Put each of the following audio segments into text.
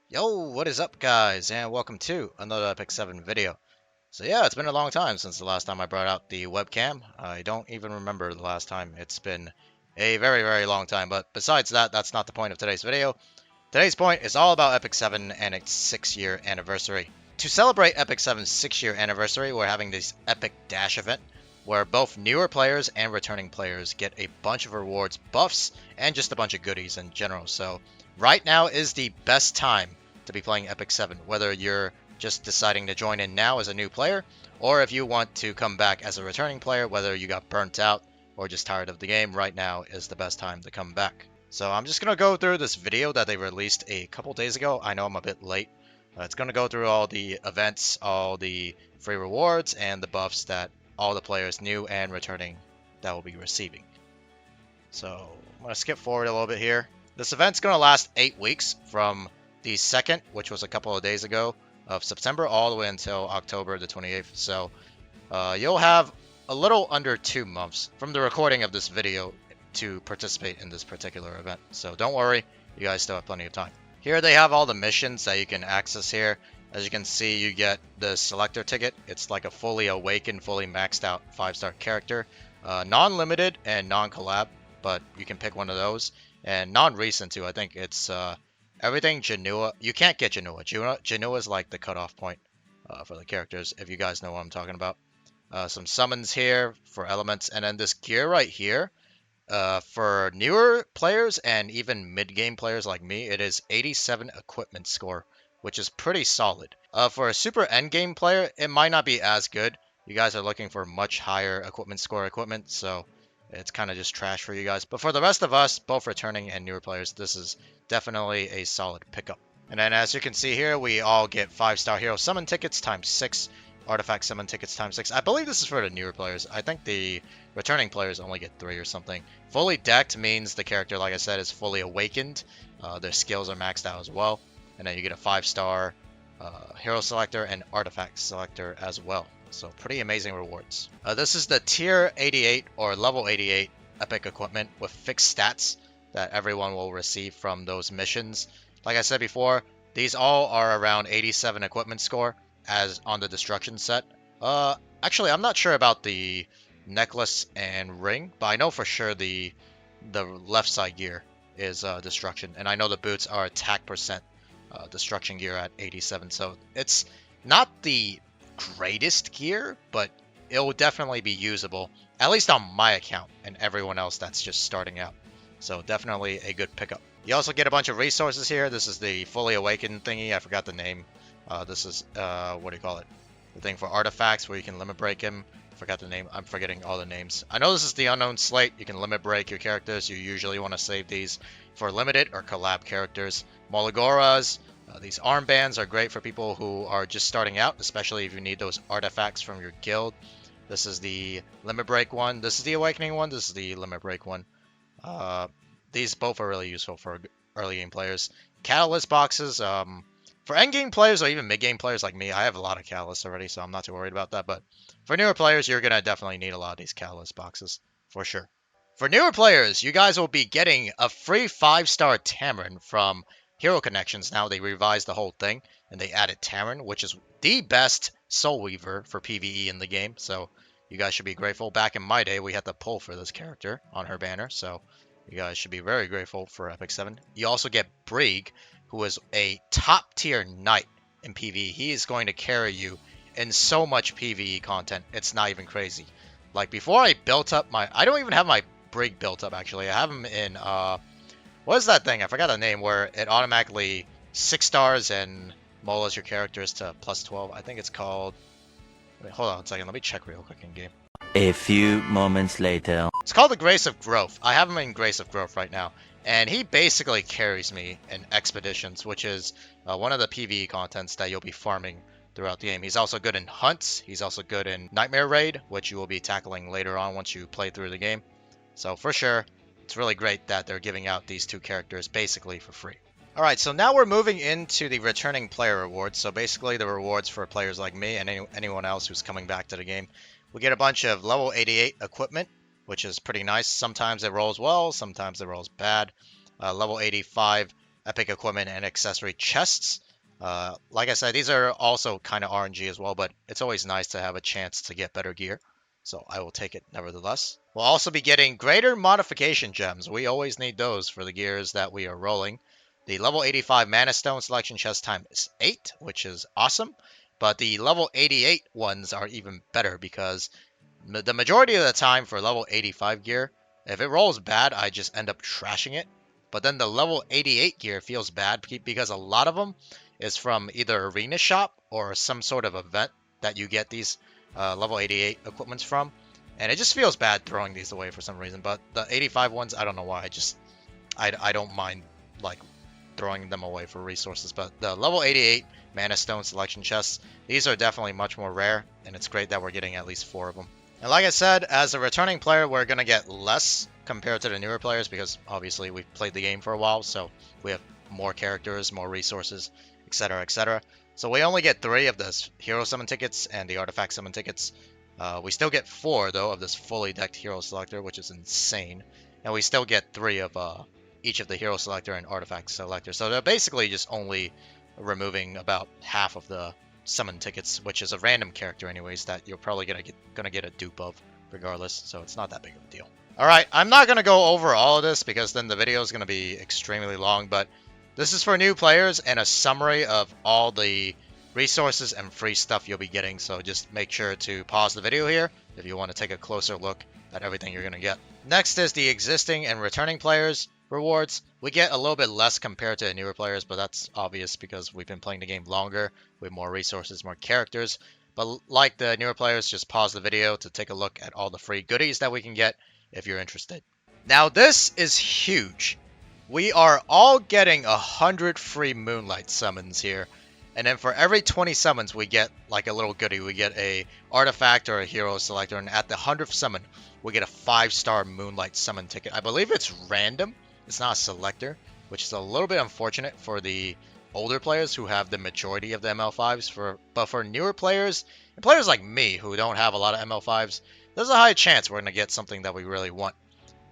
Yo, what is up guys, and welcome to another Epic 7 video. So yeah, it's been a long time since the last time I brought out the webcam. I don't even remember the last time. It's been a very long time, but besides that, that's not the point of today's video. Today's point is all about Epic 7 and its 6-year anniversary. To celebrate Epic 7's 6-year anniversary, we're having this Epic Dash event, where both newer players and returning players get a bunch of rewards, buffs, and just a bunch of goodies in general. So right now is the best time to be playing Epic 7, whether you're just deciding to join in now as a new player, or if you want to come back as a returning player, whether you got burnt out or just tired of the game, right now is the best time to come back. So I'm just going to go through this video that they released a couple days ago. I know I'm a bit late. It's going to go through all the events, all the free rewards, and the buffs that all the players new and returning that will be receiving. So I'm going to skip forward a little bit here. This event's going to last 8 weeks from the 2nd, which was a couple of days ago, of September all the way until October the 28th. So you'll have a little under 2 months from the recording of this video to participate in this particular event. So don't worry, you guys still have plenty of time. Here they have all the missions that you can access here. As you can see, you get the selector ticket. It's like a fully awakened, fully maxed out 5-star character. Non-limited and non-collab, but you can pick one of those. And non-recent too, I think it's everything Janua. You can't get Janua. Janua is like the cutoff point for the characters, if you guys know what I'm talking about. Some summons here for elements, and then this gear right here. For newer players and even mid-game players like me, it is 87 equipment score, which is pretty solid. For a super endgame player, it might not be as good. You guys are looking for much higher equipment score equipment, so it's kind of just trash for you guys. But for the rest of us, both returning and newer players, this is definitely a solid pickup. And then as you can see here, we all get 5-star hero summon tickets times 6. Artifact summon tickets times 6. I believe this is for the newer players. I think the returning players only get 3 or something. Fully decked means the character, like I said, is fully awakened. Their skills are maxed out as well. And then you get a 5-star hero selector and artifact selector as well. So pretty amazing rewards. This is the tier 88 or level 88 epic equipment with fixed stats that everyone will receive from those missions. Like I said before, these all are around 87 equipment score as on the destruction set. Actually, I'm not sure about the necklace and ring, but I know for sure the left side gear is destruction, and I know the boots are attack percent destruction gear at 87. So it's not the greatest gear, but it will definitely be usable, at least on my account and everyone else that's just starting out. So definitely a good pickup. You also get a bunch of resources here. This is the fully awakened thingy. I forgot the name. This is, what do you call it? The thing for artifacts where you can limit break him. Forgot the name. I'm forgetting all the names. I know this is the unknown slate. You can limit break your characters. You usually want to save these for limited or collab characters. Moligoras. These armbands are great for people who are just starting out, especially if you need those artifacts from your guild. This is the limit break one. This is the awakening one. This is the limit break one. These both are really useful for early game players. Catalyst boxes. For endgame players or even mid-game players like me, I have a lot of catalysts already, so I'm not too worried about that. But for newer players, you're going to definitely need a lot of these catalyst boxes, for sure. For newer players, you guys will be getting a free 5-star Tamarin from Hero Connections. Now they revised the whole thing, and they added Tamarin, which is the best Soul Weaver for PvE in the game. So you guys should be grateful. Back in my day, we had to pull for this character on her banner, so you guys should be very grateful for Epic 7. You also get Brig, who is a top tier knight in PvE. He is going to carry you in so much PvE content. It's not even crazy. Like before I built up my, I don't even have my Brig built up actually. I have him in, what is that thing? I forgot the name where it automatically 6 stars and molas your characters to plus 12. I think it's called, wait, hold on a second. Let me check real quick in game. A few moments later. It's called the Grace of Growth. I have him in Grace of Growth right now. And he basically carries me in Expeditions, which is one of the PvE contents that you'll be farming throughout the game. He's also good in Hunts. He's also good in Nightmare Raid, which you will be tackling later on once you play through the game. So for sure, it's really great that they're giving out these two characters basically for free. Alright, so now we're moving into the returning player rewards. So basically the rewards for players like me and anyone else who's coming back to the game. We get a bunch of level 88 equipment, which is pretty nice. Sometimes it rolls well, sometimes it rolls bad. Level 85 epic equipment and accessory chests. Like I said, these are also kind of RNG as well, but it's always nice to have a chance to get better gear. So I will take it nevertheless. We'll also be getting greater modification gems. We always need those for the gears that we are rolling. The level 85 Mana Stone selection chest time is 8, which is awesome. But the level 88 ones are even better because the majority of the time for level 85 gear, if it rolls bad, I just end up trashing it. But then the level 88 gear feels bad because a lot of them is from either Arena Shop or some sort of event that you get these level 88 equipments from. And it just feels bad throwing these away for some reason. But the 85 ones, I don't know why. I don't mind like throwing them away for resources. But the level 88 Mana Stone selection chests, these are definitely much more rare. And it's great that we're getting at least 4 of them. And like I said, as a returning player, we're going to get less compared to the newer players because obviously we've played the game for a while. So we have more characters, more resources, etc., etc. So we only get 3 of the hero summon tickets and the artifact summon tickets. We still get 4 though of this fully decked hero selector, which is insane. And we still get 3 of each of the hero selector and artifact selector. So they're basically just only removing about half of the summon tickets, which is a random character anyways that you're probably gonna get a dupe of regardless. So it's not that big of a deal. All right, I'm not gonna go over all of this because then the video is gonna be extremely long, but this is for new players and a summary of all the resources and free stuff you'll be getting. So just make sure to pause the video here if you want to take a closer look at everything you're going to get. Next is the existing and returning players rewards. We get a little bit less compared to the newer players, but that's obvious because we've been playing the game longer with more resources, more characters. But like the newer players, just pause the video to take a look at all the free goodies that we can get if you're interested. Now this is huge. We are all getting 100 free Moonlight summons here. And then for every 20 summons, we get like a little goodie. We get a artifact or a hero selector. And at the 100th summon, we get a 5-star Moonlight summon ticket. I believe it's random. It's not a selector, which is a little bit unfortunate for the older players who have the majority of the ML5s. But for newer players, and players like me who don't have a lot of ML5s, there's a high chance we're going to get something that we really want.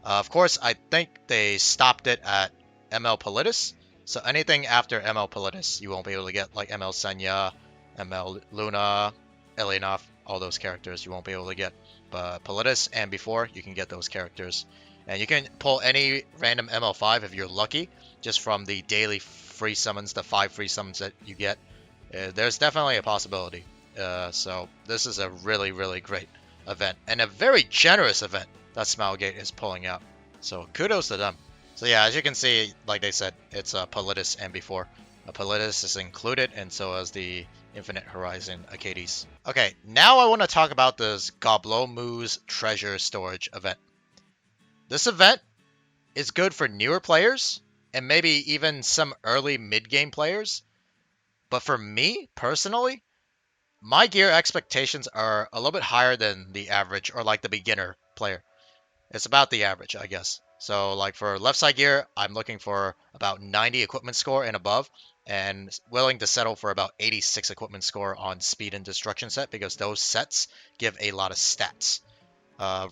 Of course, I think they stopped it at ML Politis. So anything after ML Politis, you won't be able to get, like ML Senya, ML Luna, Elianov, all those characters you won't be able to get. But Politis and before, you can get those characters. And you can pull any random ML5 if you're lucky, just from the daily free summons, the 5 free summons that you get. There's definitely a possibility. So this is a really, really great event. And a very generous event that Smilegate is pulling out. So kudos to them. So yeah, as you can see, like they said, it's Politis and before. Politis is included, and so is the Infinite Horizon Acades. Okay, now I want to talk about this Goblomu's Treasure Storage event. This event is good for newer players, and maybe even some early mid-game players. But for me, personally, my gear expectations are a little bit higher than the average, or like the beginner player. It's about the average, I guess. So like for left side gear, I'm looking for about 90 equipment score and above, and willing to settle for about 86 equipment score on speed and destruction set because those sets give a lot of stats.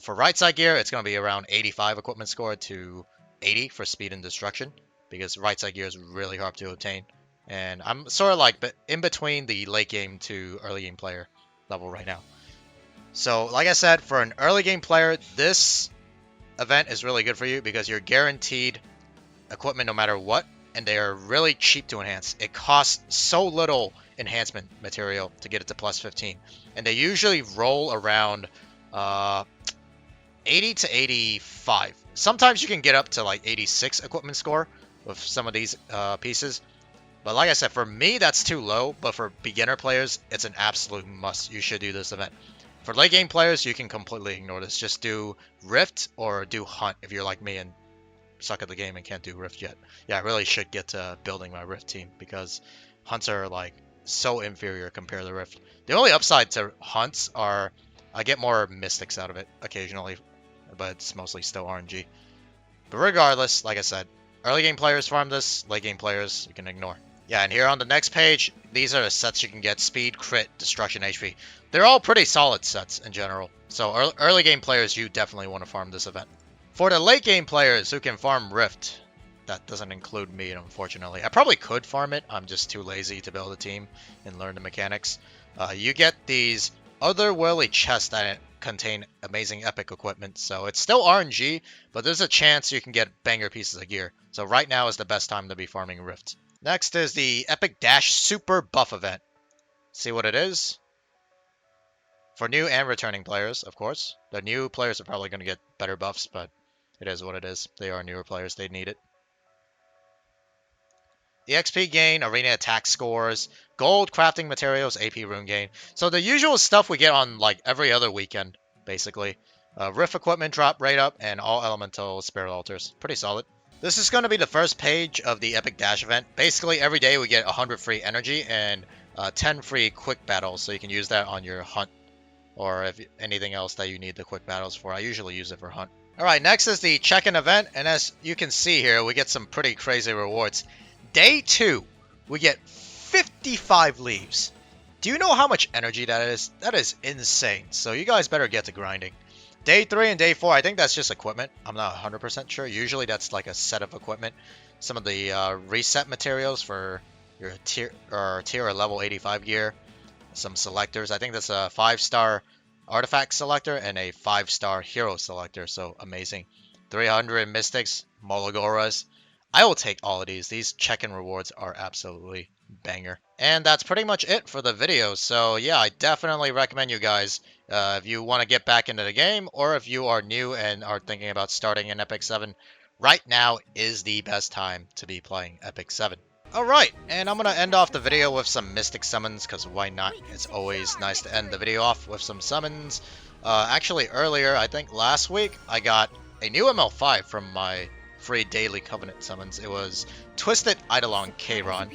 For right side gear, it's going to be around 85 equipment score to 80 for speed and destruction because right side gear is really hard to obtain. And I'm sort of like in between the late game to early game player level right now. So like I said, for an early game player, this event is really good for you because you're guaranteed equipment no matter what, and they are really cheap to enhance. It costs so little enhancement material to get it to plus 15, and they usually roll around 80 to 85. Sometimes you can get up to like 86 equipment score with some of these pieces, but like I said, for me that's too low, but for beginner players it's an absolute must. You should do this event. For late game players, you can completely ignore this. Just do Rift or do Hunt if you're like me and suck at the game and can't do Rift yet. Yeah, I really should get to building my Rift team because Hunts are like so inferior compared to Rift. The only upside to Hunts are I get more Mystics out of it occasionally, but it's mostly still RNG. But regardless, like I said, early game players farm this, late game players you can ignore. Yeah, and here on the next page, these are the sets you can get: Speed, Crit, Destruction, HP. They're all pretty solid sets in general. So early game players, you definitely want to farm this event. For the late game players who can farm Rift, that doesn't include meat, unfortunately. I probably could farm it. I'm just too lazy to build a team and learn the mechanics. You get these otherworldly chests that contain amazing epic equipment, so it's still RNG, but there's a chance you can get banger pieces of gear. So right now is the best time to be farming Rift. Next is the Epic Dash Super Buff event. See what it is? For new and returning players, of course. The new players are probably going to get better buffs, but it is what it is. They are newer players. They need it. The XP gain, arena attack scores, gold crafting materials, AP rune gain. So the usual stuff we get on like every other weekend, basically. Rift equipment drop rate up, and all elemental spirit altars. Pretty solid. This is going to be the first page of the Epic Dash event. Basically, every day we get 100 free energy and 10 free quick battles, so you can use that on your hunt. Or if anything else that you need the quick battles for. I usually use it for hunt. Alright, next is the check-in event, and as you can see here, we get some pretty crazy rewards. Day 2, we get 55 leaves. Do you know how much energy that is? That is insane, so you guys better get to grinding. Day 3 and Day 4, I think that's just equipment. I'm not 100% sure. Usually that's like a set of equipment. Some of the reset materials for your tier or level 85 gear. Some selectors. I think that's a 5-star artifact selector and a 5-star hero selector, so amazing. 300 mystics, Mologoras. I will take all of these. These check-in rewards are absolutely banger. And that's pretty much it for the video. So yeah, I definitely recommend you guys, if you want to get back into the game, or if you are new and are thinking about starting in Epic 7, right now is the best time to be playing Epic 7. Alright, and I'm going to end off the video with some Mystic Summons, because why not? It's always nice to end the video off with some summons. Actually, earlier, I think last week, I got a new ML5 from my free daily Covenant summons. It was Twisted Eidolon Kayron.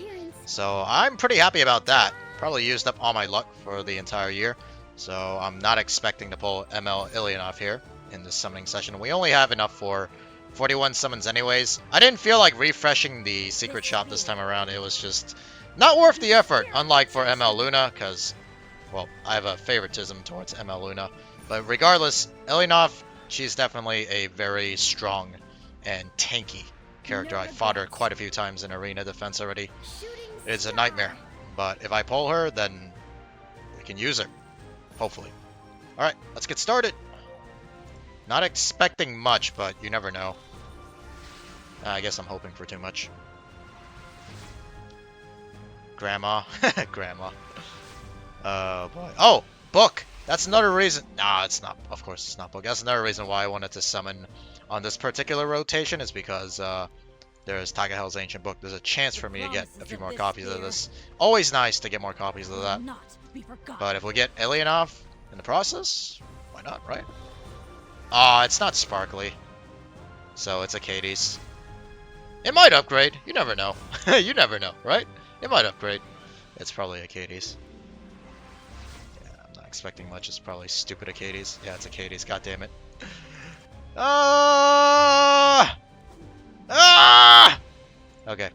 So I'm pretty happy about that. Probably used up all my luck for the entire year. So I'm not expecting to pull ML Ilyanov here in this summoning session. We only have enough for 41 summons anyways. I didn't feel like refreshing the secret shop this time around. It was just not worth the effort, unlike for ML Luna, because, well, I have a favoritism towards ML Luna. But regardless, Ilyanov, she's definitely a very strong and tanky character. I fought her quite a few times in arena defense already. It's a nightmare. But if I pull her, then we can use her. Hopefully. Alright, let's get started. Not expecting much, but you never know. I guess I'm hoping for too much. Grandma. Grandma. Oh, boy. Oh! Book! That's another reason. Nah, it's not. Of course, it's not book. That's another reason why I wanted to summon on this particular rotation, is because there's Takahell's Ancient Book. There's a chance for me to get a few more copies of this. Always nice to get more copies of that. But if we get Ilyanov in the process, why not, right? Ah, it's not sparkly. So it's a Katie's. It might upgrade. You never know. You never know, right? It might upgrade. It's probably a Katie's. Yeah, I'm not expecting much. It's probably stupid Katie's. Yeah, it's a Katie's. God damn it. Ah! Ah! Okay.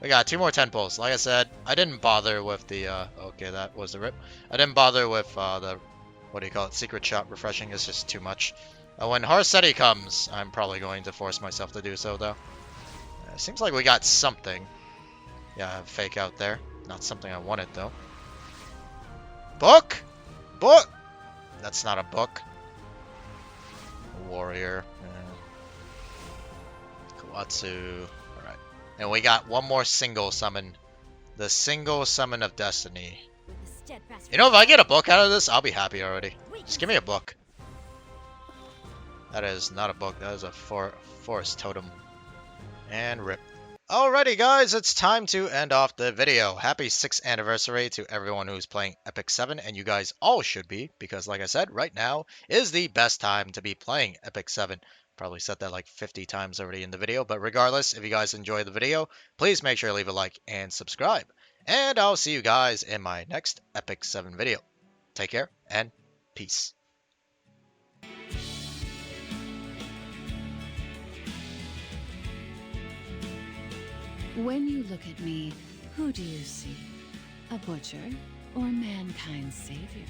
We got 2 more 10 pulls. Like I said, I didn't bother with the, okay, that was the rip. I didn't bother with, the, what do you call it, secret shop refreshing. It's just too much. When Harsetti comes, I'm probably going to force myself to do so, though. Seems like we got something. Yeah, fake out there. Not something I wanted, though. Book? Book! That's not a book. Warrior. Kawazu. Alright. And we got one more single summon. The single summon of destiny. You know, if I get a book out of this, I'll be happy already. Just give me a book. That is not a book. That is a forest totem. And rip. Alrighty guys, it's time to end off the video. Happy 6th anniversary to everyone who's playing Epic 7, and you guys all should be, because like I said, right now is the best time to be playing Epic 7. Probably said that like 50 times already in the video, but regardless, if you guys enjoyed the video, please make sure to leave a like and subscribe. And I'll see you guys in my next Epic 7 video. Take care, and peace. When you look at me, who do you see? A butcher or mankind's savior?